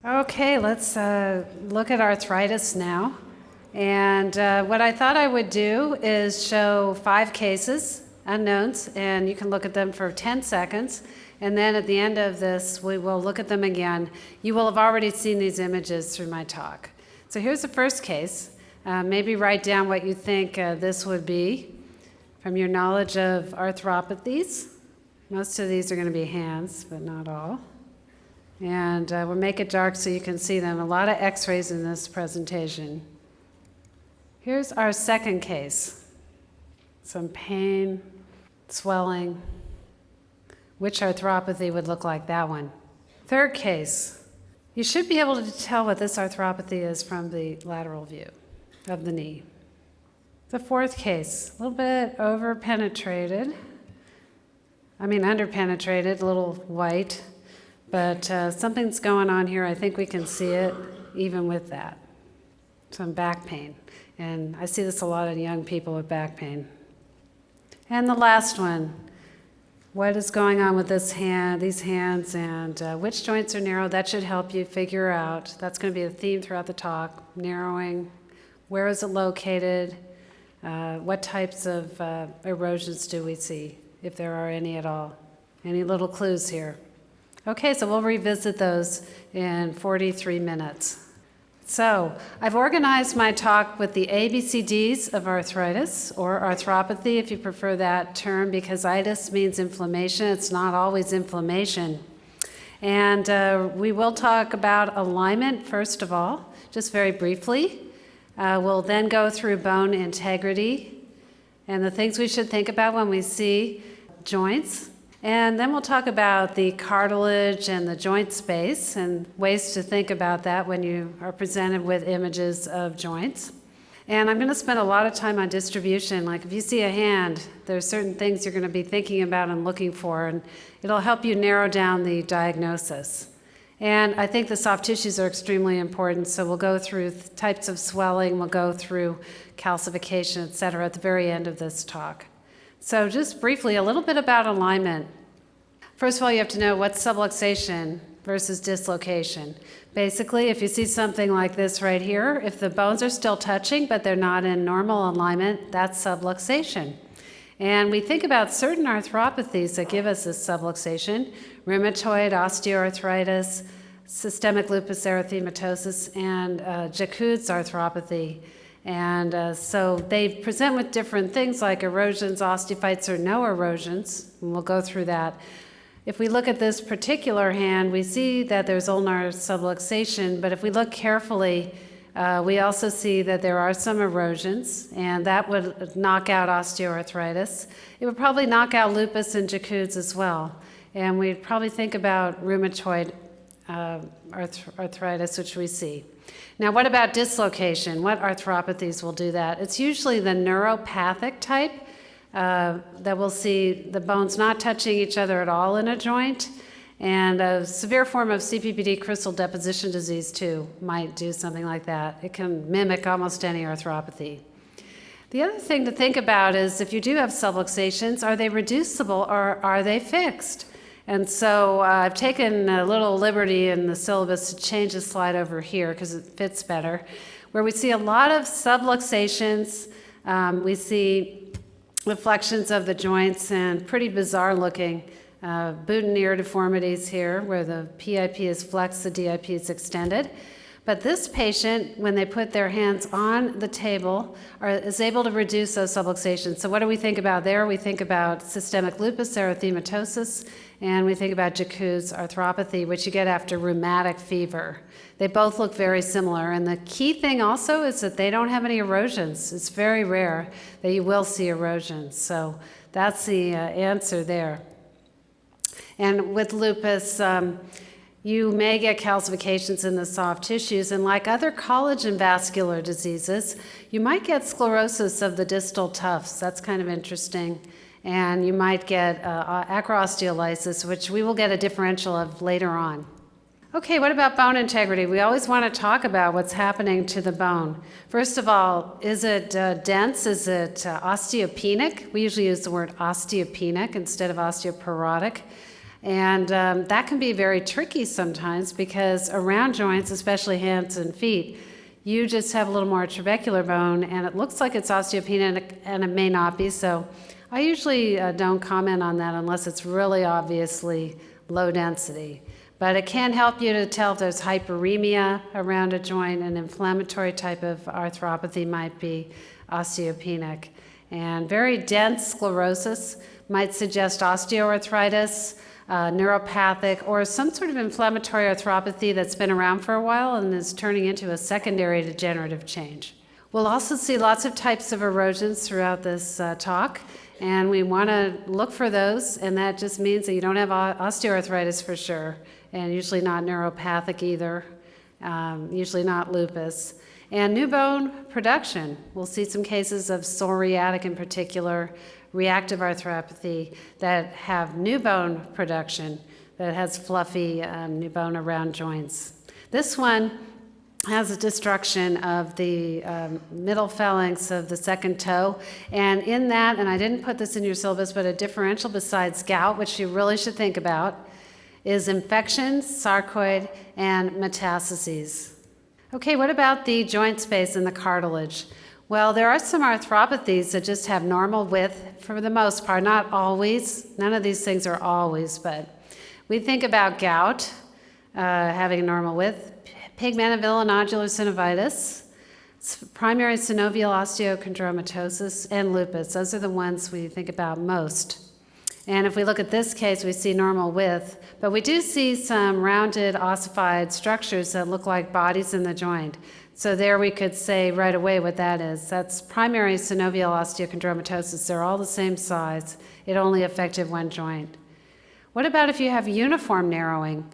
Okay, let's look at arthritis now. And what I thought I would do is show 5 cases, unknowns, and you can look at them for 10 seconds. And then at the end of this, we will look at them again. You will have already seen these images through my talk. So here's the first case. Maybe write down what you think this would be from your knowledge of arthropathies. Most of these are going to be hands, but not all. And we'll make it dark so you can see them. A lot of x-rays in this presentation. Here's our second case. Some pain, swelling. Which arthropathy would look like that one? Third case. You should be able to tell what this arthropathy is from the lateral view of the knee. The fourth case, a little bit underpenetrated, a little white. But something's going on here. I think we can see it even with that. Some back pain. And I see this a lot in young people with back pain. And the last one. What is going on with these hands, and which joints are narrow? That should help you figure out. That's going to be a theme throughout the talk. Narrowing. Where is it located? What types of erosions do we see, if there are any at all? Any little clues here? Okay, so we'll revisit those in 43 minutes. So I've organized my talk with the ABCDs of arthritis, or arthropathy if you prefer that term, because itis means inflammation. It's not always inflammation. And we will talk about alignment first of all, just very briefly. We'll then go through bone integrity and the things we should think about when we see joints. And then we'll talk about the cartilage and the joint space and ways to think about that when you are presented with images of joints. And I'm going to spend a lot of time on distribution. Like if you see a hand, there's certain things you're going to be thinking about and looking for, and it'll help you narrow down the diagnosis. And I think the soft tissues are extremely important, so we'll go through types of swelling, we'll go through calcification, et cetera, at the very end of this talk. So just briefly, a little bit about alignment. First of all, you have to know what's subluxation versus dislocation. Basically, if you see something like this right here, if the bones are still touching but they're not in normal alignment, that's subluxation. And we think about certain arthropathies that give us this subluxation: rheumatoid osteoarthritis, systemic lupus erythematosus, and Jacquard's arthropathy. And so they present with different things like erosions, osteophytes, or no erosions, and we'll go through that. If we look at this particular hand, we see that there's ulnar subluxation, but if we look carefully, we also see that there are some erosions, and that would knock out osteoarthritis. It would probably knock out lupus and Jacquard's as well. And we'd probably think about rheumatoid arthritis, which we see. Now, what about dislocation? What arthropathies will do that? It's usually the neuropathic type that we'll see the bones not touching each other at all in a joint. And a severe form of CPPD, crystal deposition disease, too, might do something like that. It can mimic almost any arthropathy. The other thing to think about is if you do have subluxations, are they reducible or are they fixed? And so I've taken a little liberty in the syllabus to change the slide over here because it fits better, where we see a lot of subluxations. We see reflections of the joints and pretty bizarre looking boutonniere deformities here, where the PIP is flexed, the DIP is extended. But this patient, when they put their hands on the table, is able to reduce those subluxations. So what do we think about there? We think about systemic lupus erythematosus, and we think about Jacquard's arthropathy, which you get after rheumatic fever. They both look very similar. And the key thing also is that they don't have any erosions. It's very rare that you will see erosions. So that's the answer there. And with lupus, you may get calcifications in the soft tissues, and like other collagen vascular diseases, you might get sclerosis of the distal tufts. That's kind of interesting. And you might get acrosteolysis, which we will get a differential of later on. Okay, what about bone integrity? We always want to talk about what's happening to the bone. First of all, is it dense? Is it osteopenic? We usually use the word osteopenic instead of osteoporotic. And that can be very tricky sometimes because around joints, especially hands and feet, you just have a little more trabecular bone and it looks like it's osteopenia and it may not be. So I usually don't comment on that unless it's really obviously low density. But it can help you to tell if there's hyperemia around a joint. An inflammatory type of arthropathy might be osteopenic. And very dense sclerosis might suggest osteoarthritis, neuropathic, or some sort of inflammatory arthropathy that's been around for a while and is turning into a secondary degenerative change. We'll also see lots of types of erosions throughout this talk, and we want to look for those, and that just means that you don't have osteoarthritis for sure, and usually not neuropathic either, usually not lupus. And new bone production. We'll see some cases of psoriatic in particular, reactive arthropathy that have new bone production that has fluffy new bone around joints. This one has a destruction of the middle phalanx of the second toe, and in that, and I didn't put this in your syllabus, but a differential besides gout, which you really should think about, is infection, sarcoid, and metastases. Okay, what about the joint space and the cartilage? Well, there are some arthropathies that just have normal width for the most part, not always. None of these things are always, but we think about gout having a normal width, pigmented villonodular synovitis, primary synovial osteochondromatosis, and lupus. Those are the ones we think about most. And if we look at this case, we see normal width, but we do see some rounded ossified structures that look like bodies in the joint. So there we could say right away what that is. That's primary synovial osteochondromatosis. They're all the same size. It only affected one joint. What about if you have uniform narrowing?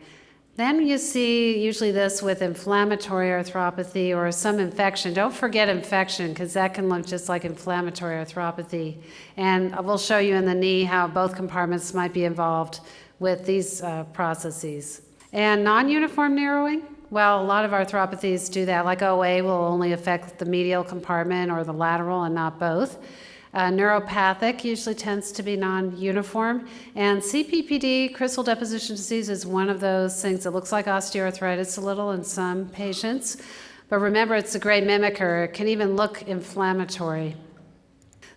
Then you see usually this with inflammatory arthropathy or some infection. Don't forget infection, because that can look just like inflammatory arthropathy. And we'll show you in the knee how both compartments might be involved with these processes. And non-uniform narrowing? Well, a lot of arthropathies do that, like OA will only affect the medial compartment or the lateral and not both. Neuropathic usually tends to be non-uniform, and CPPD, crystal deposition disease, is one of those things that looks like osteoarthritis a little in some patients. But remember, it's a great mimicker. It can even look inflammatory.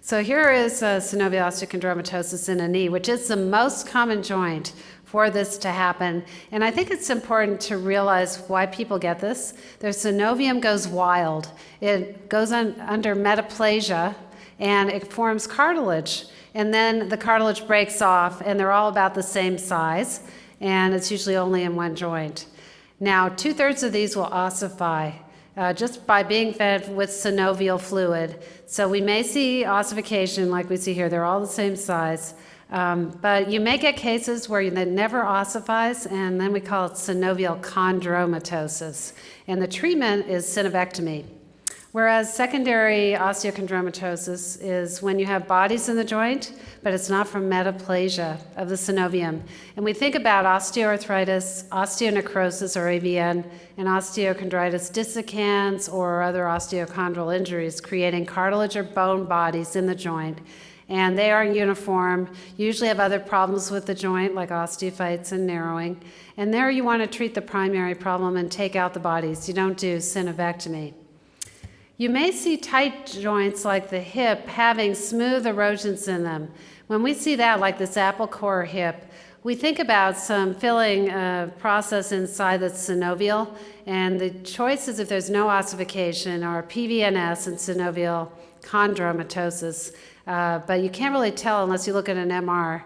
So here is synovial osteochondromatosis in a knee, which is the most common joint for this to happen. And I think it's important to realize why people get this. Their synovium goes wild. It goes under metaplasia, and it forms cartilage. And then the cartilage breaks off, and they're all about the same size, and it's usually only in one joint. Now, 2/3 of these will ossify just by being fed with synovial fluid. So we may see ossification like we see here. They're all the same size. But you may get cases where it never ossifies, and then we call it synovial chondromatosis. And the treatment is synovectomy. Whereas secondary osteochondromatosis is when you have bodies in the joint, but it's not from metaplasia of the synovium. And we think about osteoarthritis, osteonecrosis or AVN, and osteochondritis dissecans or other osteochondral injuries creating cartilage or bone bodies in the joint. And they aren't uniform, usually have other problems with the joint like osteophytes and narrowing. And there you want to treat the primary problem and take out the bodies. You don't do synovectomy. You may see tight joints like the hip having smooth erosions in them. When we see that, like this apple core hip, we think about some filling process inside the synovial, and the choice is if there's no ossification or PVNS and synovial chondromatosis, but you can't really tell unless you look at an MR.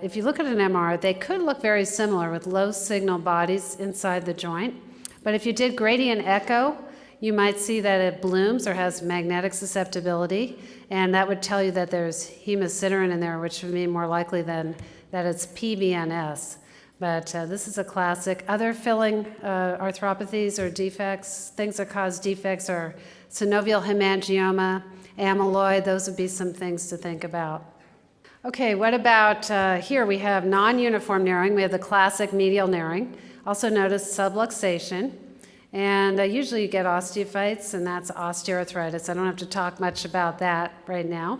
If you look at an MR, they could look very similar with low signal bodies inside the joint, but if you did gradient echo, you might see that it blooms or has magnetic susceptibility, and that would tell you that there's hemosiderin in there, which would be more likely than that it's PVNS. But this is a classic. Other filling arthropathies or defects, things that cause defects are synovial hemangioma, amyloid. Those would be some things to think about. Okay, what about here? We have non-uniform narrowing. We have the classic medial narrowing. Also notice subluxation. And usually you get osteophytes, and that's osteoarthritis. I don't have to talk much about that right now.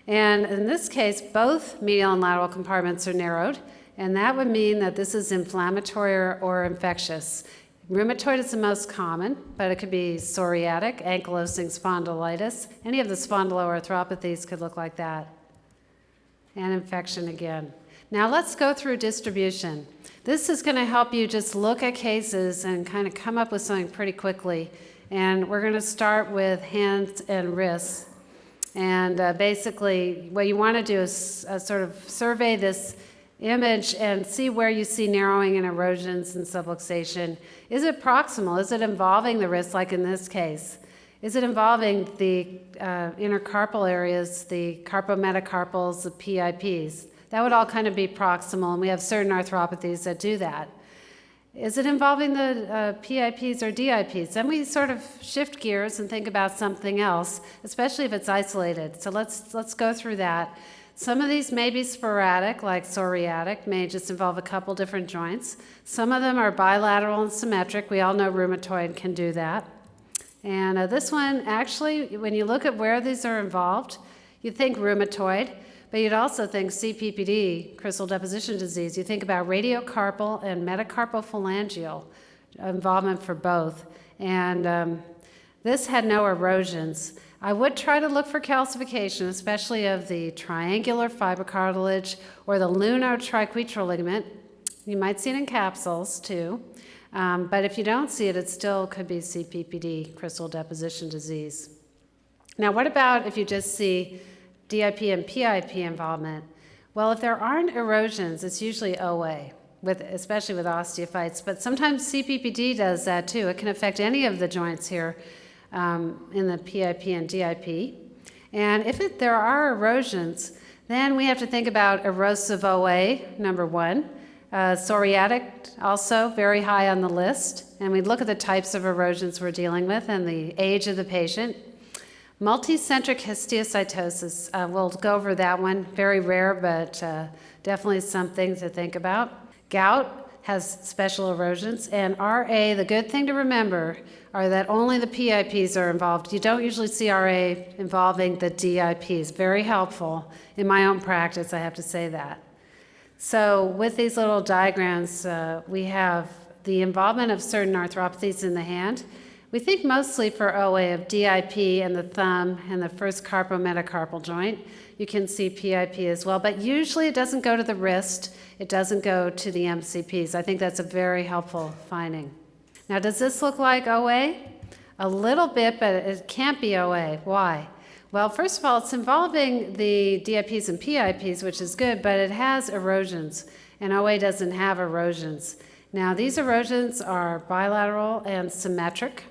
And in this case, both medial and lateral compartments are narrowed, and that would mean that this is inflammatory or infectious. Rheumatoid is the most common, but it could be psoriatic, ankylosing spondylitis. Any of the spondyloarthropathies could look like that. And infection again. Now let's go through distribution. This is going to help you just look at cases and kind of come up with something pretty quickly. And we're going to start with hands and wrists. And basically, what you want to do is sort of survey this image and see where you see narrowing and erosions and subluxation. Is it proximal? Is it involving the wrist, like in this case? Is it involving the intercarpal areas, the carpometacarpals, the PIPs? That would all kind of be proximal, and we have certain arthropathies that do that. Is it involving the PIPs or DIPs? Then we sort of shift gears and think about something else, especially if it's isolated. So let's go through that. Some of these may be sporadic, like psoriatic, may just involve a couple different joints. Some of them are bilateral and symmetric. We all know rheumatoid can do that. And this one, actually, when you look at where these are involved, you think rheumatoid, but you'd also think CPPD, crystal deposition disease. You think about radiocarpal and metacarpal phalangeal involvement for both. And this had no erosions. I would try to look for calcification, especially of the triangular fibrocartilage or the lunar-triquetral ligament. You might see it in capsules too, but if you don't see it, it still could be CPPD, crystal deposition disease. Now, what about if you just see DIP and PIP involvement? Well, if there aren't erosions, it's usually OA, especially with osteophytes, but sometimes CPPD does that too. It can affect any of the joints here. In the PIP and DIP. And if there are erosions, then we have to think about erosive OA, number one. Psoriatic, also very high on the list. And we look at the types of erosions we're dealing with and the age of the patient. Multicentric histiocytosis, we'll go over that one. Very rare, but definitely something to think about. Gout has special erosions, and RA, the good thing to remember are that only the PIPs are involved. You don't usually see RA involving the DIPs. Very helpful. In my own practice, I have to say that. So with these little diagrams, we have the involvement of certain arthropathies in the hand. We think mostly for OA of DIP and the thumb and the first carpometacarpal joint. You can see PIP as well, but usually it doesn't go to the wrist. It doesn't go to the MCPs. I think that's a very helpful finding. Now, does this look like OA? A little bit, but it can't be OA. Why? Well, first of all, it's involving the DIPs and PIPs, which is good, but it has erosions, and OA doesn't have erosions. Now, these erosions are bilateral and symmetric,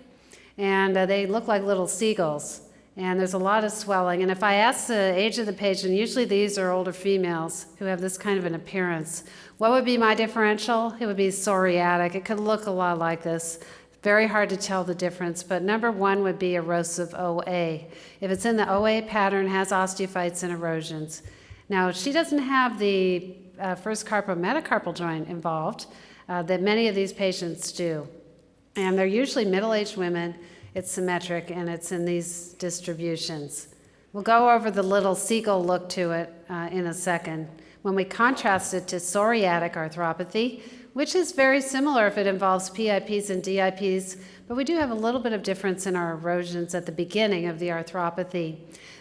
and they look like little seagulls. And there's a lot of swelling. And if I ask the age of the patient, usually these are older females who have this kind of an appearance. What would be my differential? It would be psoriatic. It could look a lot like this. Very hard to tell the difference, but number one would be erosive OA. If it's in the OA pattern, has osteophytes and erosions. Now, she doesn't have the first carpometacarpal joint involved that many of these patients do. And they're usually middle-aged women. It's symmetric, and it's in these distributions. We'll go over the little seagull look to it in a second. When we contrast it to psoriatic arthropathy, which is very similar if it involves PIPs and DIPs, but we do have a little bit of difference in our erosions at the beginning of the arthropathy.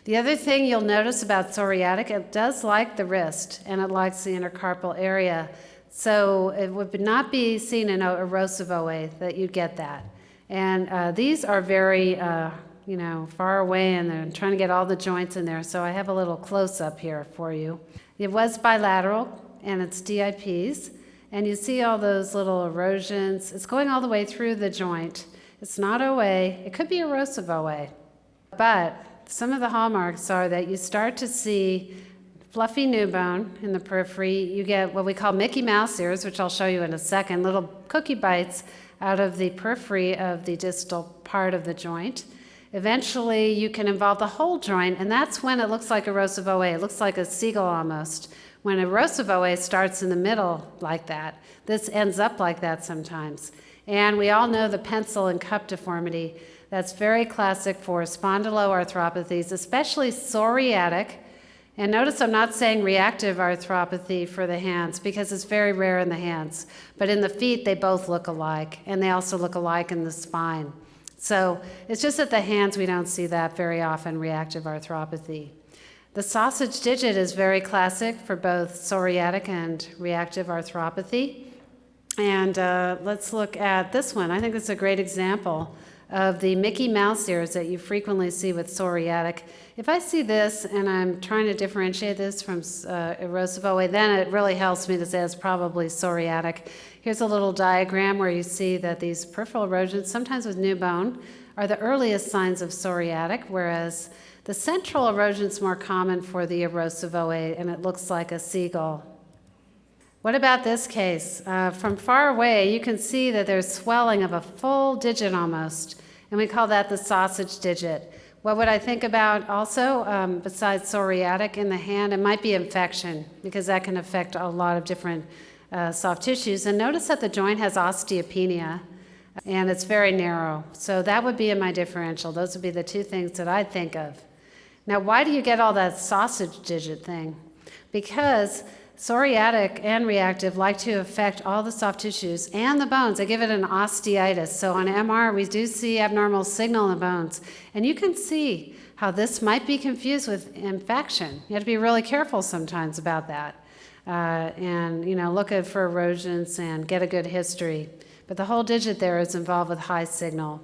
The other thing you'll notice about psoriatic, it does like the wrist, and it likes the intercarpal area. So it would not be seen in erosive OA that you'd get that. And these are very, far away, and they're trying to get all the joints in there. So I have a little close-up here for you. It was bilateral, and it's DIPs. And you see all those little erosions. It's going all the way through the joint. It's not OA. It could be erosive OA. But some of the hallmarks are that you start to see fluffy new bone in the periphery. You get what we call Mickey Mouse ears, which I'll show you in a second, little cookie bites out of the periphery of the distal part of the joint. Eventually, you can involve the whole joint, and that's when it looks like erosive OA. It looks like a seagull almost. When erosive OA starts in the middle like that, this ends up like that sometimes. And we all know the pencil and cup deformity. That's very classic for spondyloarthropathies, especially psoriatic And notice I'm not saying reactive arthropathy for the hands because it's very rare in the hands. But in the feet, they both look alike, and they also look alike in the spine. So it's just that the hands, we don't see that very often, reactive arthropathy. The sausage digit is very classic for both psoriatic and reactive arthropathy. And let's look at this one. I think it's a great example of the Mickey Mouse ears that you frequently see with psoriatic. If I see this and I'm trying to differentiate this from erosive OA, then it really helps me to say it's probably psoriatic. Here's a little diagram where you see that these peripheral erosions, sometimes with new bone, are the earliest signs of psoriatic, whereas the central erosion is more common for the erosive OA, and it looks like a seagull. What about this case? From far away, you can see that there's swelling of a full digit almost, and we call that the sausage digit. What would I think about also, besides psoriatic in the hand? It might be infection, because that can affect a lot of different soft tissues. And notice that the joint has osteopenia, and it's very narrow. So that would be in my differential. Those would be the two things that I'd think of. Now, why do you get all that sausage digit thing? Because psoriatic and reactive like to affect all the soft tissues and the bones. They give it an osteitis. So on MR, we do see abnormal signal in the bones. And you can see how this might be confused with infection. You have to be really careful sometimes about that. And, look for erosions and get a good history. But the whole digit there is involved with high signal.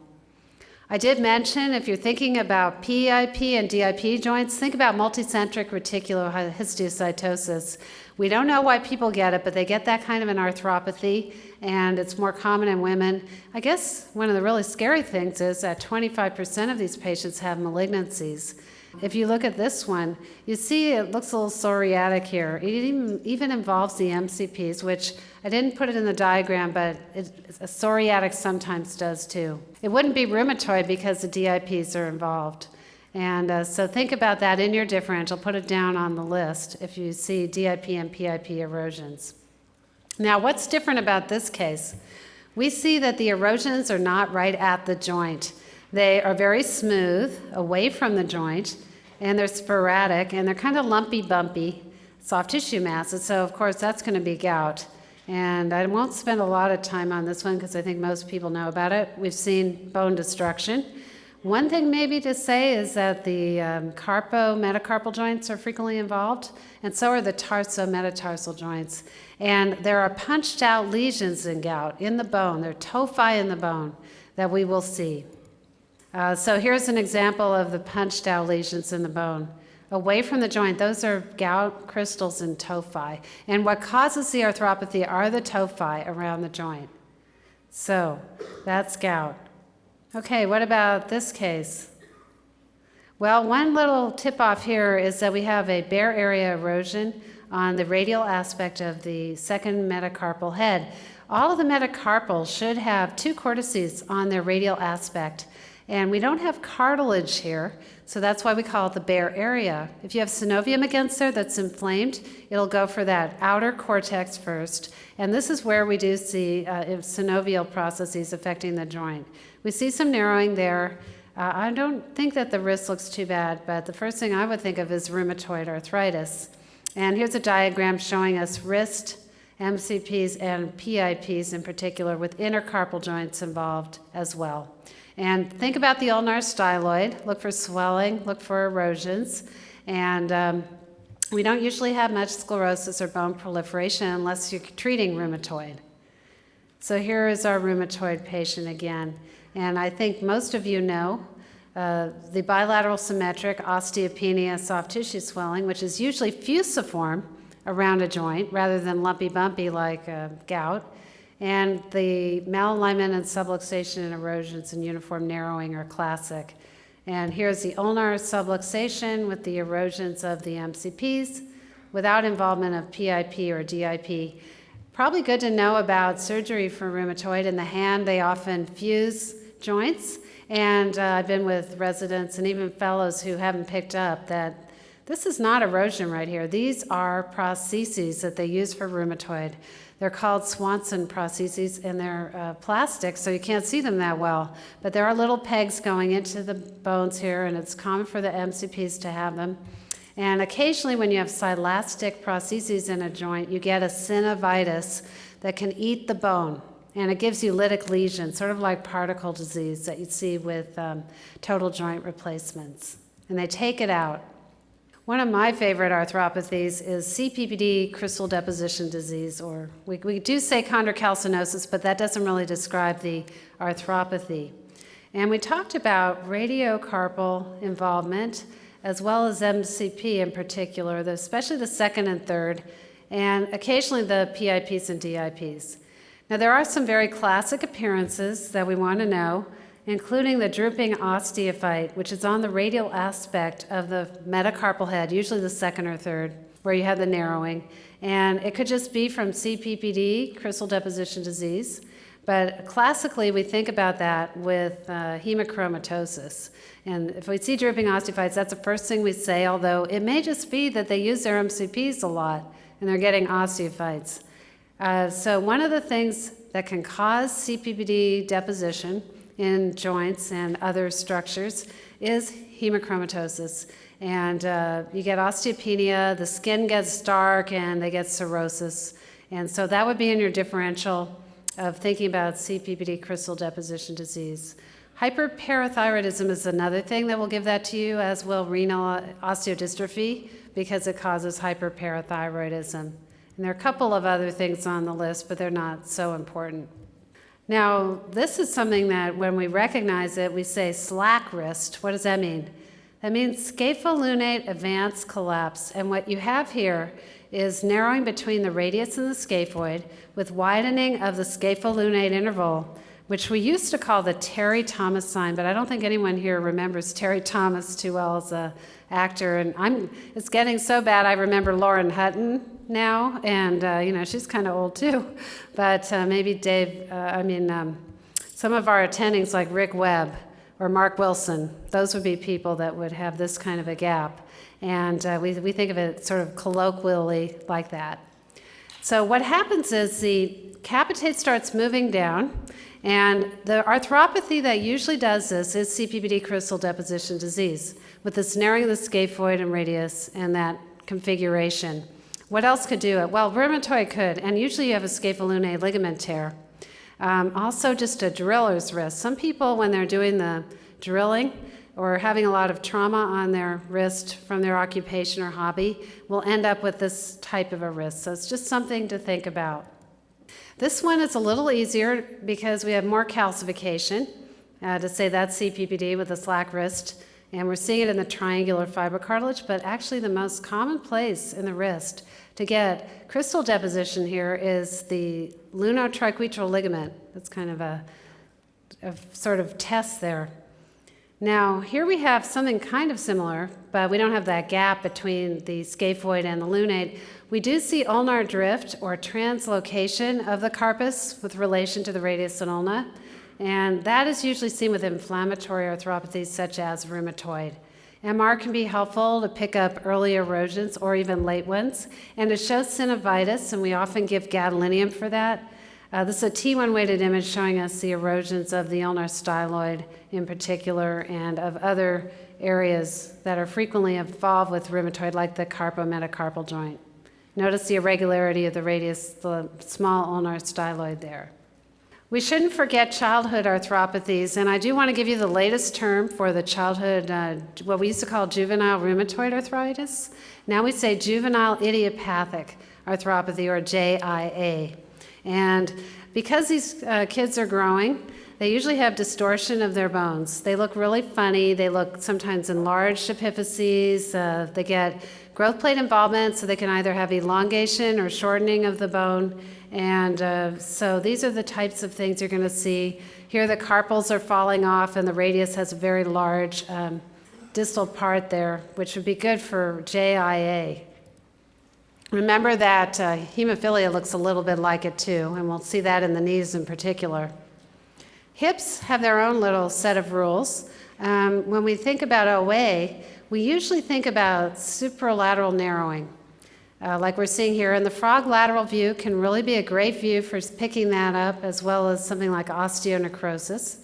I did mention, if you're thinking about PIP and DIP joints, think about multicentric reticulohistiocytosis. We don't know why people get it, but they get that kind of an arthropathy, and it's more common in women. I guess one of the really scary things is that 25% of these patients have malignancies. If you look at this one, you see it looks a little psoriatic here. It even involves the MCPs, which I didn't put it in the diagram, but psoriatic sometimes does too. It wouldn't be rheumatoid because the DIPs are involved. And so think about that in your differential. Put it down on the list if you see DIP and PIP erosions. Now, what's different about this case? We see that the erosions are not right at the joint. They are very smooth, away from the joint, and they're sporadic, and they're kind of lumpy, bumpy, soft tissue masses. So, of course, that's going to be gout. And I won't spend a lot of time on this one because I think most people know about it. We've seen bone destruction. One thing maybe to say is that the carpo-metacarpal joints are frequently involved, and so are the tarso-metatarsal joints. And there are punched out lesions in gout in the bone. There are tophi in the bone that we will see. So here's an example of the punched out lesions in the bone. Away from the joint, those are gout crystals and tophi. And what causes the arthropathy are the tophi around the joint. So that's gout. Okay, what about this case? Well, one little tip off here is that we have a bare area erosion on the radial aspect of the second metacarpal head. All of the metacarpals should have two cortices on their radial aspect. And we don't have cartilage here, so that's why we call it the bare area. If you have synovium against there that's inflamed, it'll go for that outer cortex first. And this is where we do see synovial processes affecting the joint. We see some narrowing there. I don't think that the wrist looks too bad, but the first thing I would think of is rheumatoid arthritis. And here's a diagram showing us wrist, MCPs, and PIPs in particular, with intercarpal joints involved as well. And think about the ulnar styloid. Look for swelling, look for erosions. And we don't usually have much sclerosis or bone proliferation unless you're treating rheumatoid. So here is our rheumatoid patient again. And I think most of you know the bilateral symmetric osteopenia soft tissue swelling, which is usually fusiform around a joint rather than lumpy bumpy like gout. And the malalignment and subluxation and erosions and uniform narrowing are classic. And here's the ulnar subluxation with the erosions of the MCPs without involvement of PIP or DIP. Probably good to know about surgery for rheumatoid. In the hand, they often fuse joints. And I've been with residents and even fellows who haven't picked up that this is not erosion right here. These are prostheses that they use for rheumatoid. They're called Swanson prostheses, and they're plastic, so you can't see them that well. But there are little pegs going into the bones here, and it's common for the MCPs to have them. And occasionally when you have silastic prostheses in a joint, you get a synovitis that can eat the bone. And it gives you lytic lesions, sort of like particle disease that you see with total joint replacements. And they take it out. One of my favorite arthropathies is CPPD crystal deposition disease, or we do say chondrocalcinosis, but that doesn't really describe the arthropathy. And we talked about radiocarpal involvement, as well as MCP in particular, especially the second and third, and occasionally the PIPs and DIPs. Now, there are some very classic appearances that we want to know, including the drooping osteophyte, which is on the radial aspect of the metacarpal head, usually the second or third, where you have the narrowing. And it could just be from CPPD, crystal deposition disease, but classically we think about that with hemochromatosis. And if we see drooping osteophytes, that's the first thing we say, although it may just be that they use their MCPs a lot and they're getting osteophytes. So one of the things that can cause CPPD deposition in joints and other structures is hemochromatosis. And you get osteopenia, the skin gets dark, and they get cirrhosis. And so that would be in your differential of thinking about CPPD crystal deposition disease. Hyperparathyroidism is another thing that will give that to you, as will renal osteodystrophy, because it causes hyperparathyroidism. And there are a couple of other things on the list, but they're not so important. Now, this is something that when we recognize it, we say slack wrist. What does that mean? That means scapholunate advanced collapse. And what you have here is narrowing between the radius and the scaphoid with widening of the scapholunate interval, which we used to call the Terry Thomas sign, but I don't think anyone here remembers Terry Thomas too well as an actor. And it's getting so bad I remember Lauren Hutton now, and she's kind of old too. But maybe some of our attendings like Rick Webb or Mark Wilson, those would be people that would have this kind of a gap. And we think of it sort of colloquially like that. So what happens is the capitate starts moving down, and the arthropathy that usually does this is CPPD crystal deposition disease, with this narrowing of the scaphoid and radius and that configuration. What else could do it? Well, rheumatoid could, and usually you have a scapholunate ligament tear. Also just a driller's wrist. Some people, when they're doing the drilling or having a lot of trauma on their wrist from their occupation or hobby, will end up with this type of a wrist. So it's just something to think about. This one is a little easier because we have more calcification, to say that's CPPD with a slack wrist, and we're seeing it in the triangular fibrocartilage, but actually the most common place in the wrist to get crystal deposition here is the lunotriquetral ligament. That's kind of a sort of test there. Now, here we have something kind of similar, but we don't have that gap between the scaphoid and the lunate. We do see ulnar drift or translocation of the carpus with relation to the radius and ulna, and that is usually seen with inflammatory arthropathies such as rheumatoid. MR can be helpful to pick up early erosions or even late ones, and to show synovitis, and we often give gadolinium for that. This is a T1 weighted image showing us the erosions of the ulnar styloid in particular, and of other areas that are frequently involved with rheumatoid, like the carpometacarpal joint. Notice the irregularity of the radius, the small ulnar styloid there. We shouldn't forget childhood arthropathies, and I do want to give you the latest term for the childhood, what we used to call juvenile rheumatoid arthritis. Now we say juvenile idiopathic arthropathy, or JIA. And because these kids are growing, they usually have distortion of their bones. They look really funny. They look sometimes enlarged epiphyses. They get growth plate involvement, so they can either have elongation or shortening of the bone. And so these are the types of things you're going to see. Here the carpals are falling off, and the radius has a very large distal part there, which would be good for JIA. Remember that hemophilia looks a little bit like it too, and we'll see that in the knees in particular. Hips have their own little set of rules. When we think about OA, we usually think about supralateral narrowing, like we're seeing here. And the frog lateral view can really be a great view for picking that up, as well as something like osteonecrosis.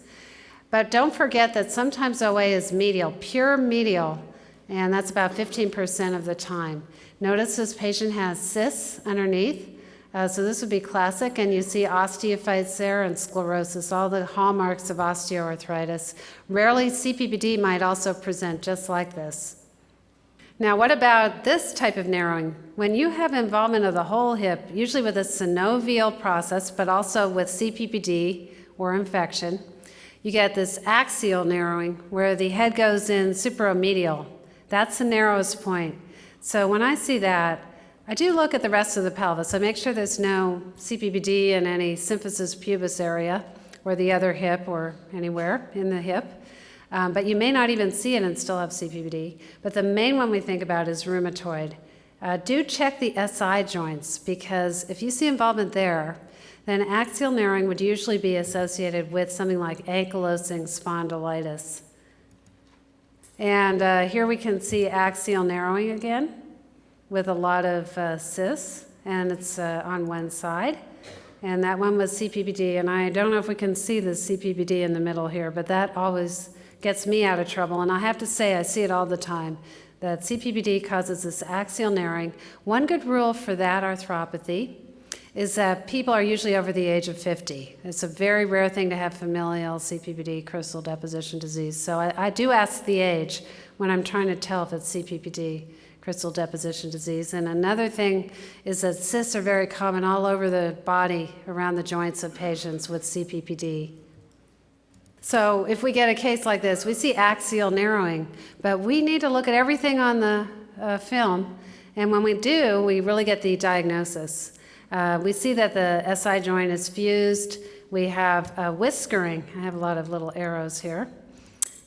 But don't forget that sometimes OA is medial, pure medial. and that's about 15% of the time. Notice this patient has cysts underneath, so this would be classic, and you see osteophytes there and sclerosis, all the hallmarks of osteoarthritis. Rarely, CPPD might also present just like this. Now, what about this type of narrowing? When you have involvement of the whole hip, usually with a synovial process, but also with CPPD or infection, you get this axial narrowing where the head goes in supromedial. That's the narrowest point. So when I see that, I do look at the rest of the pelvis. I make sure there's no CPPD in any symphysis pubis area or the other hip or anywhere in the hip. But you may not even see it and still have CPPD. But the main one we think about is rheumatoid. Do check the SI joints, because if you see involvement there, then axial narrowing would usually be associated with something like ankylosing spondylitis. And here we can see axial narrowing again with a lot of cysts, and it's on one side. And that one was CPPD, and I don't know if we can see the CPPD in the middle here, but that always gets me out of trouble. And I have to say, I see it all the time, that CPPD causes this axial narrowing. One good rule for that arthropathy is that people are usually over the age of 50. It's a very rare thing to have familial CPPD, crystal deposition disease. So I do ask the age when I'm trying to tell if it's CPPD, crystal deposition disease. And another thing is that cysts are very common all over the body around the joints of patients with CPPD. So if we get a case like this, we see axial narrowing, but we need to look at everything on the film. And when we do, we really get the diagnosis. We see that the SI joint is fused. We have whiskering. I have a lot of little arrows here.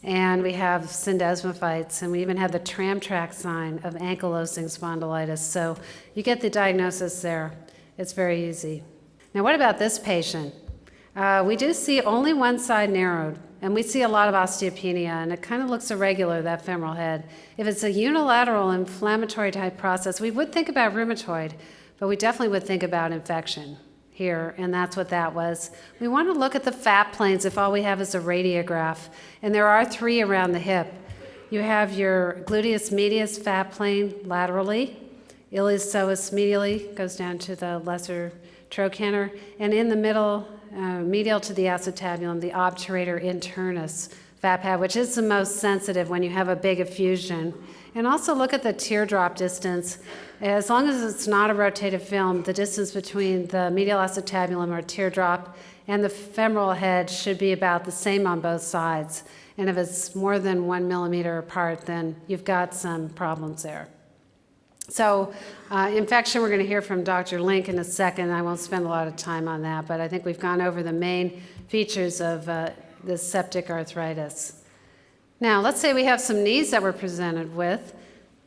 And we have syndesmophytes, and we even have the tram track sign of ankylosing spondylitis. So you get the diagnosis there. It's very easy. Now, what about this patient? We do see only one side narrowed, and we see a lot of osteopenia, and it kind of looks irregular, that femoral head. If it's a unilateral inflammatory type process, we would think about rheumatoid, but we definitely would think about infection here, and that's what that was. We want to look at the fat planes if all we have is a radiograph, and there are 3 around the hip. You have your gluteus medius fat plane laterally, iliopsoas medially, goes down to the lesser trochanter, and in the middle, medial to the acetabulum, the obturator internus fat pad, which is the most sensitive when you have a big effusion. And also look at the teardrop distance. As long as it's not a rotative film, the distance between the medial acetabulum or teardrop and the femoral head should be about the same on both sides. And if it's more than 1 millimeter apart, then you've got some problems there. So infection, we're going to hear from Dr. Link in a second. I won't spend a lot of time on that, but I think we've gone over the main features of this septic arthritis. Now, let's say we have some knees that we're presented with,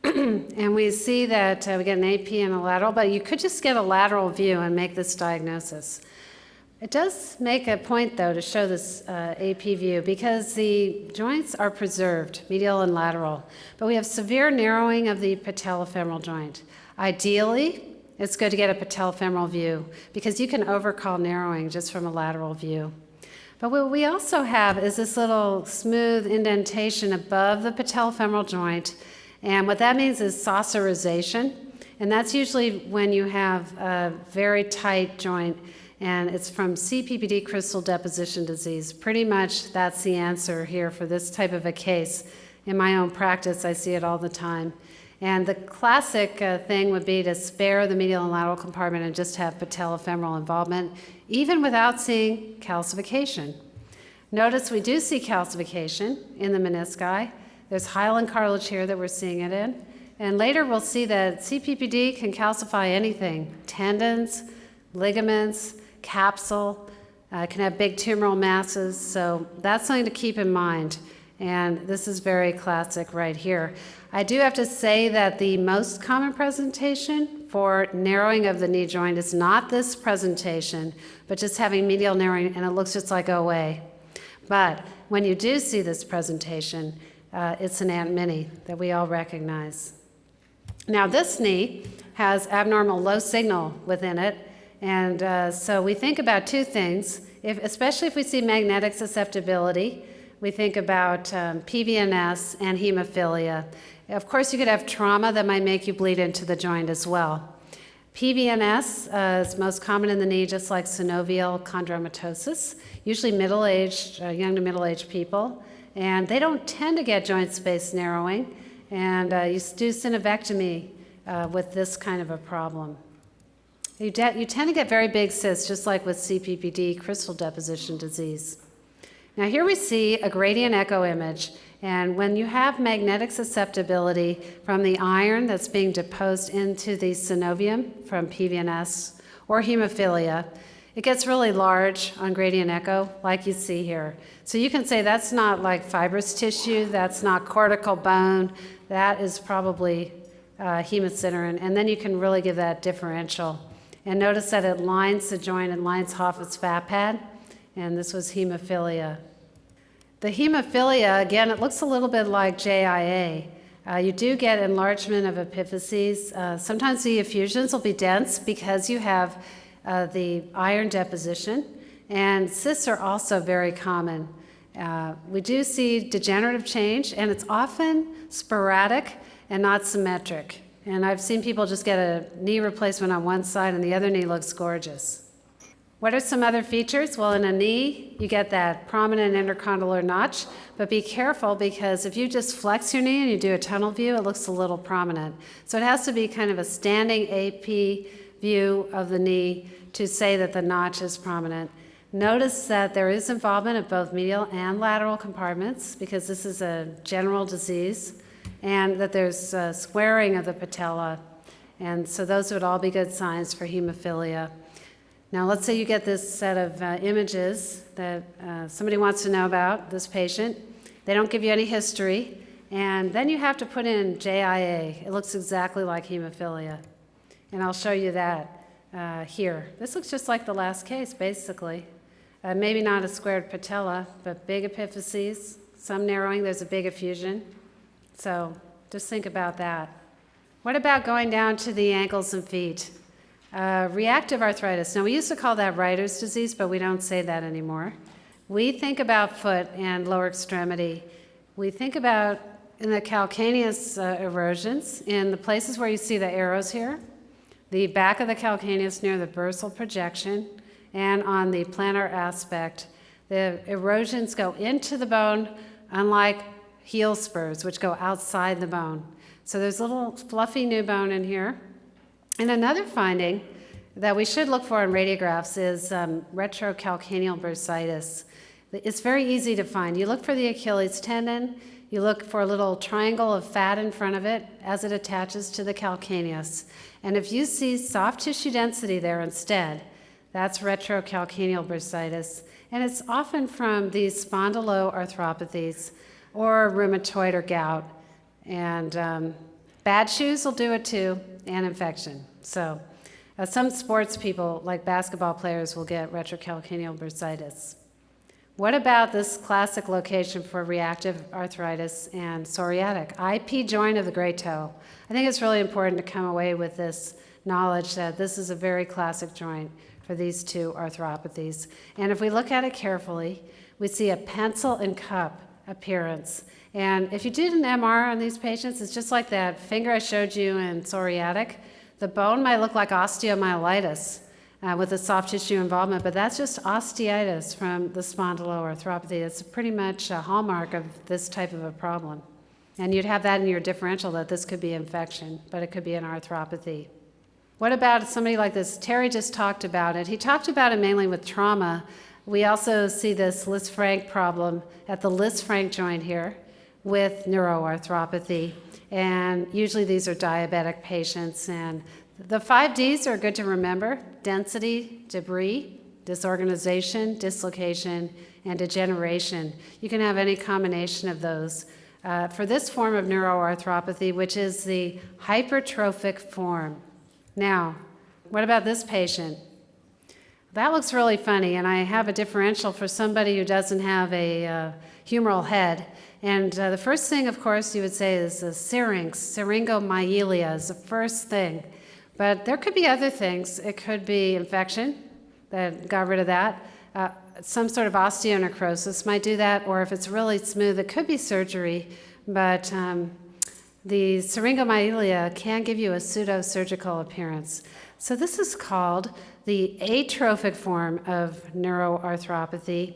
and we see that we get an AP and a lateral, but you could just get a lateral view and make this diagnosis. It does make a point, though, to show this AP view because the joints are preserved, medial and lateral, but we have severe narrowing of the patellofemoral joint. Ideally, it's good to get a patellofemoral view because you can overcall narrowing just from a lateral view. But what we also have is this little smooth indentation above the patellofemoral joint, and what that means is saucerization, and that's usually when you have a very tight joint, and it's from CPPD, crystal deposition disease. Pretty much that's the answer here for this type of a case. In my own practice, I see it all the time. And the classic thing would be to spare the medial and lateral compartment and just have patellofemoral involvement, even without seeing calcification. Notice we do see calcification in the menisci. There's hyaline cartilage here that we're seeing it in. And later we'll see that CPPD can calcify anything, tendons, ligaments, capsule, can have big tumoral masses, so that's something to keep in mind. And this is very classic right here. I do have to say that the most common presentation for narrowing of the knee joint is not this presentation, but just having medial narrowing, and it looks just like OA. But when you do see this presentation, it's an Aunt Minnie that we all recognize. Now this knee has abnormal low signal within it, and so we think about 2 things, especially if we see magnetic susceptibility, we think about PVNS and hemophilia. Of course, you could have trauma that might make you bleed into the joint as well. PVNS is most common in the knee, just like synovial chondromatosis, usually middle-aged, young to middle-aged people, and they don't tend to get joint space narrowing, and you do synovectomy with this kind of a problem. You tend to get very big cysts, just like with CPPD, crystal deposition disease. Now here we see a gradient echo image, and when you have magnetic susceptibility from the iron that's being deposed into the synovium from PVNS or hemophilia, it gets really large on gradient echo, like you see here. So you can say that's not like fibrous tissue, that's not cortical bone, that is probably hemosiderin, and then you can really give that differential. And notice that it lines the joint and lines Hoffa's fat pad, and this was hemophilia. The hemophilia, again, it looks a little bit like JIA. You do get enlargement of epiphyses. Sometimes the effusions will be dense because you have the iron deposition, and cysts are also very common. We do see degenerative change, and it's often sporadic and not symmetric. And I've seen people just get a knee replacement on one side and the other knee looks gorgeous. What are some other features? Well, in a knee, you get that prominent intercondylar notch, but be careful because if you just flex your knee and you do a tunnel view, it looks a little prominent. So it has to be kind of a standing AP view of the knee to say that the notch is prominent. Notice that there is involvement of both medial and lateral compartments because this is a general disease, and that there's squaring of the patella. And so those would all be good signs for hemophilia. Now let's say you get this set of images that somebody wants to know about, this patient. They don't give you any history, and then you have to put in JIA. It looks exactly like hemophilia. And I'll show you that here. This looks just like the last case, basically. Maybe not a squared patella, but big epiphyses, some narrowing, there's a big effusion. So just think about that. What about going down to the ankles and feet? Reactive arthritis. Now, we used to call that writer's disease, but we don't say that anymore. We think about foot and lower extremity. We think about in the calcaneus erosions, in the places where you see the arrows here, the back of the calcaneus near the bursal projection, and on the plantar aspect. The erosions go into the bone, unlike heel spurs, which go outside the bone. So there's a little fluffy new bone in here. And another finding that we should look for in radiographs is retrocalcaneal bursitis. It's very easy to find. You look for the Achilles tendon, you look for a little triangle of fat in front of it as it attaches to the calcaneus. And if you see soft tissue density there instead, that's retrocalcaneal bursitis. And it's often from these spondyloarthropathies or rheumatoid or gout. And bad shoes will do it too, and infection. So some sports people, like basketball players, will get retrocalcaneal bursitis. What about this classic location for reactive arthritis and psoriatic? IP joint of the great toe. I think it's really important to come away with this knowledge that this is a very classic joint for these two arthropathies. And if we look at it carefully, we see a pencil and cup appearance. And if you did an MR on these patients, it's just like that finger I showed you in psoriatic. The bone might look like osteomyelitis with a soft tissue involvement, but that's just osteitis from the spondyloarthropathy. It's pretty much a hallmark of this type of a problem. And you'd have that in your differential that this could be infection, but it could be an arthropathy. What about somebody like this? Terry just talked about it. He talked about it mainly with trauma. We also see this Lisfranc problem at the Lisfranc joint here with neuroarthropathy. And usually these are diabetic patients. And the 5 Ds are good to remember: density, debris, disorganization, dislocation, and degeneration. You can have any combination of those. For this form of neuroarthropathy, which is the hypertrophic form. Now, what about this patient? That looks really funny, and I have a differential for somebody who doesn't have a humeral head. And the first thing, of course, you would say is the syrinx, syringomyelia is the first thing. But there could be other things. It could be infection that got rid of that. some sort of osteonecrosis might do that, or if it's really smooth, it could be surgery, but the syringomyelia can give you a pseudo-surgical appearance. So this is called the atrophic form of neuroarthropathy,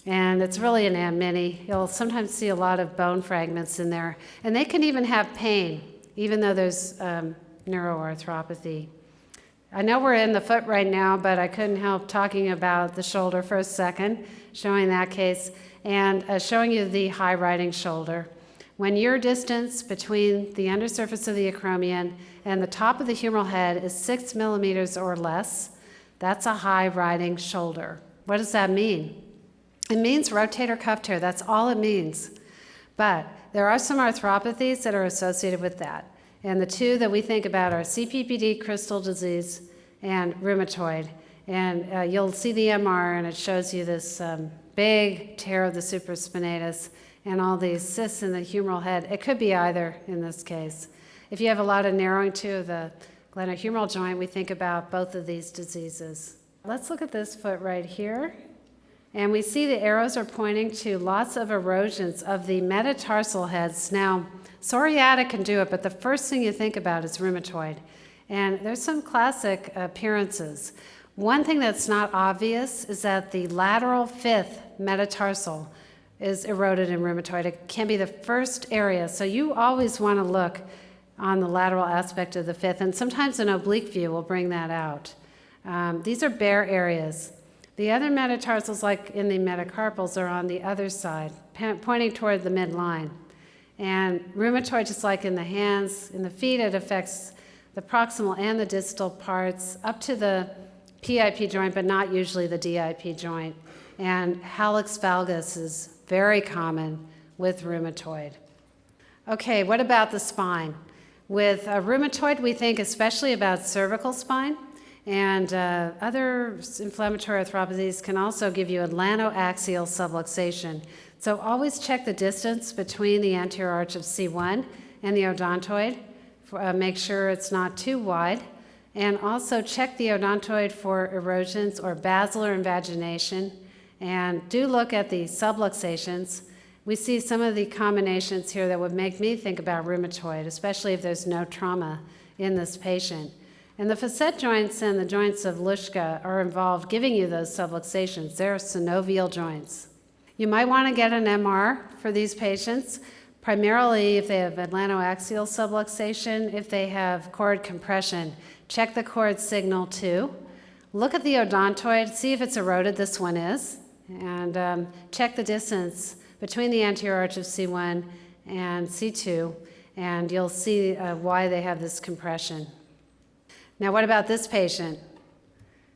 and it's really an am-mini. You'll sometimes see a lot of bone fragments in there, and they can even have pain, even though there's neuroarthropathy. I know we're in the foot right now, but I couldn't help talking about the shoulder for a second, showing that case, and showing you the high riding shoulder. When your distance between the undersurface of the acromion and the top of the humeral head is 6 millimeters or less, that's a high riding shoulder. What does that mean? It means rotator cuff tear. That's all it means. But there are some arthropathies that are associated with that. And the two that we think about are CPPD, crystal disease, and rheumatoid. And you'll see the MR, and it shows you this big tear of the supraspinatus and all these cysts in the humeral head. It could be either in this case. If you have a lot of narrowing too of the glenohumeral joint, we think about both of these diseases. Let's look at this foot right here. And we see the arrows are pointing to lots of erosions of the metatarsal heads. Now, psoriatic can do it, but the first thing you think about is rheumatoid. And there's some classic appearances. One thing that's not obvious is that the lateral fifth metatarsal is eroded in rheumatoid. It can be the first area, so you always want to look on the lateral aspect of the fifth, and sometimes an oblique view will bring that out. These are bare areas. The other metatarsals, like in the metacarpals, are on the other side, pointing toward the midline. And rheumatoid, just like in the hands, in the feet, it affects the proximal and the distal parts up to the PIP joint, but not usually the DIP joint. And hallux valgus is very common with rheumatoid. Okay, what about the spine? With rheumatoid, we think especially about cervical spine. And other inflammatory arthropathies can also give you atlantoaxial subluxation. So always check the distance between the anterior arch of C1 and the odontoid. Make sure it's not too wide. And also check the odontoid for erosions or basilar invagination. And do look at the subluxations. We see some of the combinations here that would make me think about rheumatoid, especially if there's no trauma in this patient. And the facet joints and the joints of Luschka are involved giving you those subluxations. They're synovial joints. You might want to get an MR for these patients, primarily if they have atlantoaxial subluxation, if they have cord compression. Check the cord signal too. Look at the odontoid, see if it's eroded. This one is. And check the distance between the anterior arch of C1 and C2, and you'll see why they have this compression. Now, what about this patient?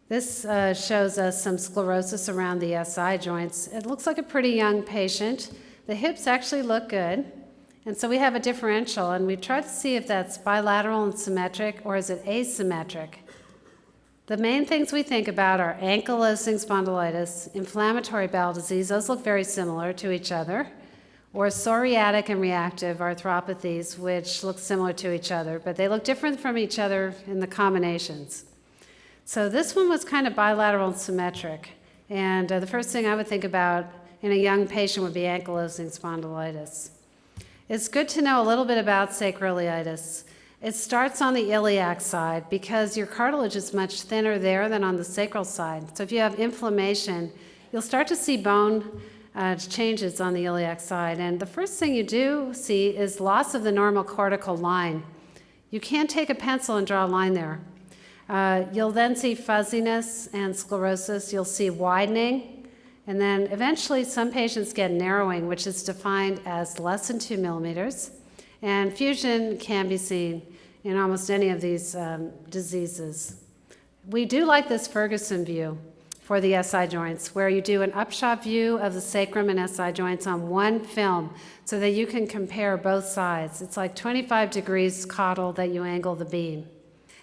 This shows us some sclerosis around the SI joints. It looks like a pretty young patient. The hips actually look good. And so we have a differential, and we try to see if that's bilateral and symmetric, or is it asymmetric? The main things we think about are ankylosing spondylitis, inflammatory bowel disease. Those look very similar to each other. Or psoriatic and reactive arthropathies, which look similar to each other, but they look different from each other in the combinations. So this one was kind of bilateral and symmetric. And the first thing I would think about in a young patient would be ankylosing spondylitis. It's good to know a little bit about sacroiliitis. It starts on the iliac side because your cartilage is much thinner there than on the sacral side. So if you have inflammation, you'll start to see bone changes on the iliac side. And the first thing you do see is loss of the normal cortical line. You can't take a pencil and draw a line there. You'll then see fuzziness and sclerosis. You'll see widening. And then eventually some patients get narrowing, which is defined as less than 2 millimeters. And fusion can be seen in almost any of these diseases. We do like this Ferguson view for the SI joints, where you do an upshot view of the sacrum and SI joints on one film so that you can compare both sides. It's like 25 degrees caudal that you angle the beam.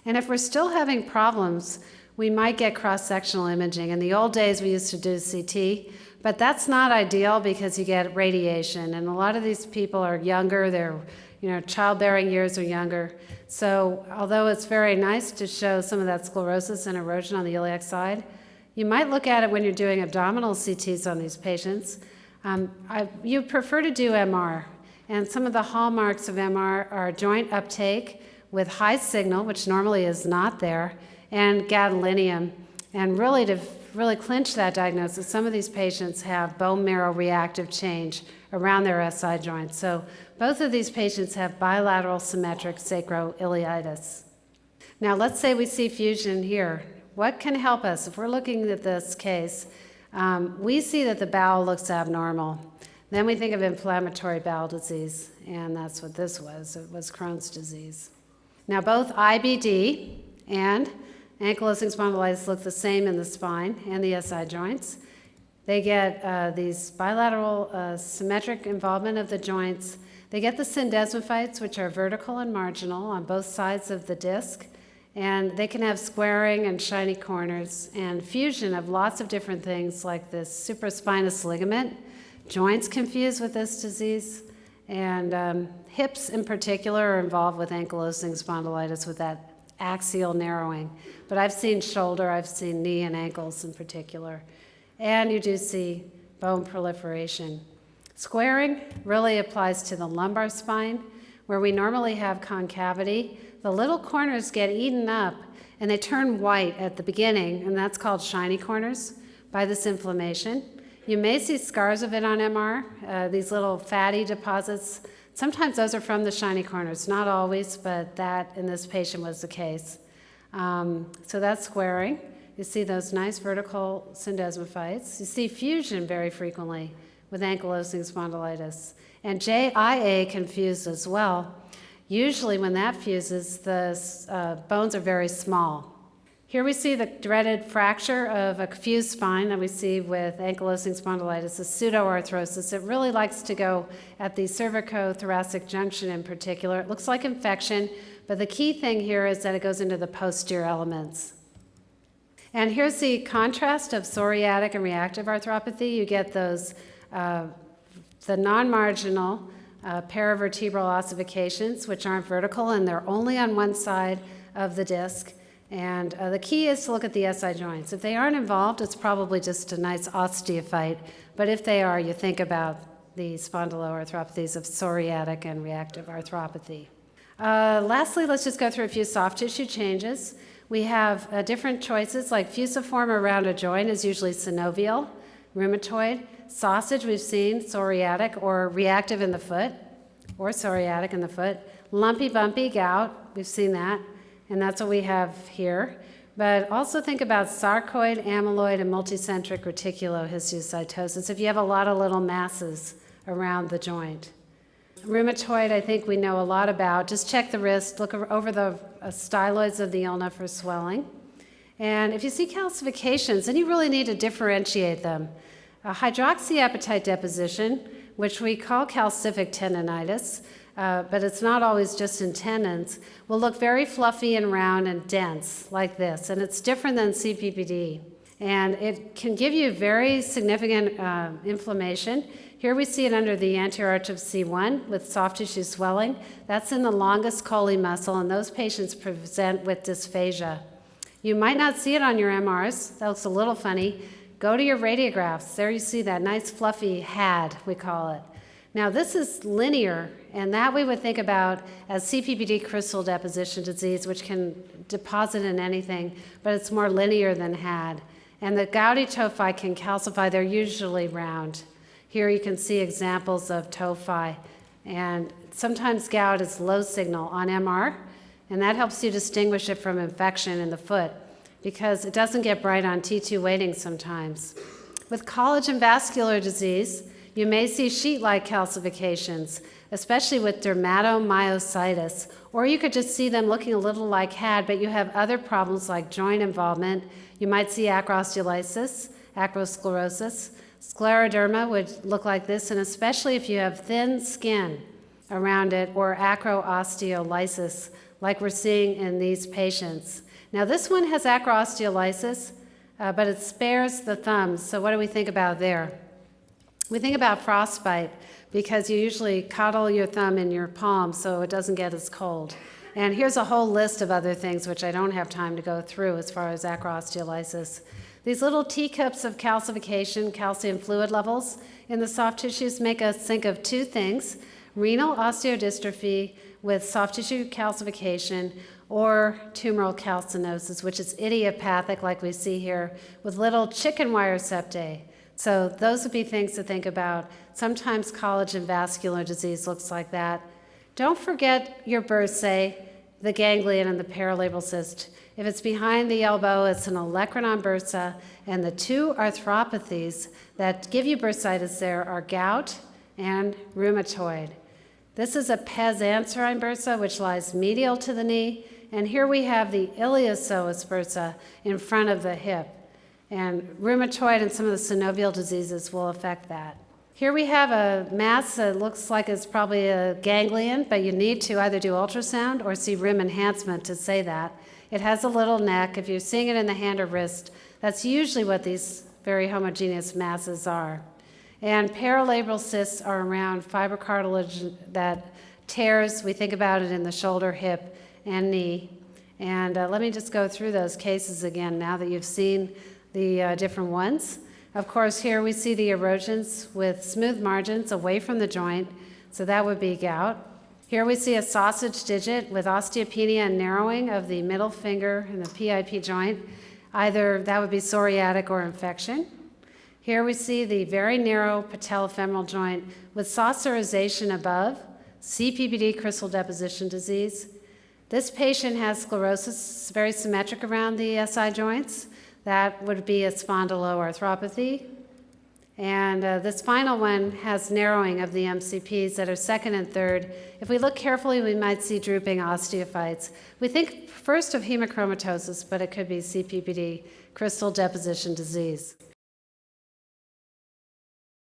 And if we're still having problems, we might get cross-sectional imaging. In the old days, we used to do CT, but that's not ideal because you get radiation. And a lot of these people are younger, their childbearing years are younger. So although it's very nice to show some of that sclerosis and erosion on the iliac side, You might look at it when you're doing abdominal CTs on these patients. You prefer to do MR, and some of the hallmarks of MR are joint uptake with high signal, which normally is not there, and gadolinium. And really, to really clinch that diagnosis, some of these patients have bone marrow reactive change around their SI joints. So both of these patients have bilateral symmetric sacroiliitis. Now let's say we see fusion here. What can help us? If we're looking at this case, we see that the bowel looks abnormal. Then we think of inflammatory bowel disease, and that's what this was. It was Crohn's disease. Now both IBD and ankylosing spondylitis look the same in the spine and the SI joints. They get these bilateral symmetric involvement of the joints. They get the syndesmophytes, which are vertical and marginal on both sides of the disc, and they can have squaring and shiny corners and fusion of lots of different things like this supraspinous ligament. Joints confused with this disease, and hips in particular are involved with ankylosing spondylitis with that axial narrowing. But I've seen shoulder, I've seen knee and ankles in particular. And you do see bone proliferation. Squaring really applies to the lumbar spine, where we normally have concavity. The little corners get eaten up, and they turn white at the beginning, and that's called shiny corners by this inflammation. You may see scars of it on MR, these little fatty deposits. Sometimes those are from the shiny corners, not always, but that in this patient was the case. So that's squaring. You see those nice vertical syndesmophytes. You see fusion very frequently with ankylosing spondylitis. And JIA can fuse as well. Usually when that fuses, the bones are very small. Here we see the dreaded fracture of a fused spine that we see with ankylosing spondylitis, a pseudoarthrosis. It really likes to go at the cervicothoracic junction in particular. It looks like infection, but the key thing here is that it goes into the posterior elements. And here's the contrast of psoriatic and reactive arthropathy. You get those, the non-marginal paravertebral ossifications, which aren't vertical, and they're only on one side of the disc. And the key is to look at the SI joints. If they aren't involved, it's probably just a nice osteophyte. But if they are, you think about the spondyloarthropathies of psoriatic and reactive arthropathy. Lastly, let's just go through a few soft tissue changes. We have different choices, like fusiform around a joint is usually synovial, rheumatoid. Sausage we've seen, psoriatic or reactive in the foot, or psoriatic in the foot. Lumpy, bumpy, gout, we've seen that, and that's what we have here. But also think about sarcoid, amyloid, and multicentric reticulohistiocytosis if you have a lot of little masses around the joint. Rheumatoid, I think we know a lot about. Just check the wrist, look over the styloids of the ulna for swelling. And if you see calcifications, then you really need to differentiate them. Hydroxyapatite deposition, which we call calcific tendinitis, but it's not always just in tendons, will look very fluffy and round and dense like this, and it's different than CPPD. And it can give you very significant inflammation. Here we see it under the anterior arch of C1 with soft tissue swelling. That's in the longus colli muscle, and those patients present with dysphagia. You might not see it on your MRs. That looks a little funny. Go to your radiographs. There you see that nice fluffy had, we call it. Now this is linear, and that we would think about as CPPD crystal deposition disease, which can deposit in anything, but it's more linear than had. And the gouty tophi can calcify. They're usually round. Here you can see examples of tophi. And sometimes gout is low signal on MR, and that helps you distinguish it from infection in the foot, because it doesn't get bright on T2 weighting sometimes. With collagen vascular disease, you may see sheet-like calcifications, especially with dermatomyositis, or you could just see them looking a little like had, but you have other problems like joint involvement. You might see acrosteolysis, acrosclerosis. Scleroderma would look like this, and especially if you have thin skin around it, or acrosteolysis, like we're seeing in these patients. Now this one has acrosteolysis, but it spares the thumbs. So what do we think about there? We think about frostbite, because you usually coddle your thumb in your palm so it doesn't get as cold. And here's a whole list of other things which I don't have time to go through as far as acrosteolysis. These little teacups of calcification, calcium fluid levels in the soft tissues make us think of two things: renal osteodystrophy with soft tissue calcification, or tumoral calcinosis, which is idiopathic like we see here with little chicken wire septae. So those would be things to think about. Sometimes collagen vascular disease looks like that. Don't forget your bursae, the ganglion and the paralabral cyst. If it's behind the elbow, it's an olecranon bursa, and the two arthropathies that give you bursitis there are gout and rheumatoid. This is a pes-anserine bursa, which lies medial to the knee, and here we have the iliopsoas bursa in front of the hip. And rheumatoid and some of the synovial diseases will affect that. Here we have a mass that looks like it's probably a ganglion, but you need to either do ultrasound or see rim enhancement to say that. It has a little neck. If you're seeing it in the hand or wrist, that's usually what these very homogeneous masses are. And paralabral cysts are around fibrocartilage that tears. We think about it in the shoulder, hip, and knee. And let me just go through those cases again now that you've seen the different ones. Of course, here we see the erosions with smooth margins away from the joint, so that would be gout. Here we see a sausage digit with osteopenia and narrowing of the middle finger and the PIP joint. Either that would be psoriatic or infection. Here we see the very narrow patellofemoral joint with saucerization above, CPPD, crystal deposition disease. This patient has sclerosis very symmetric around the SI joints. That would be a spondyloarthropathy. And this final one has narrowing of the MCPs that are second and third. If we look carefully, we might see drooping osteophytes. We think first of hemochromatosis, but it could be CPPD, crystal deposition disease.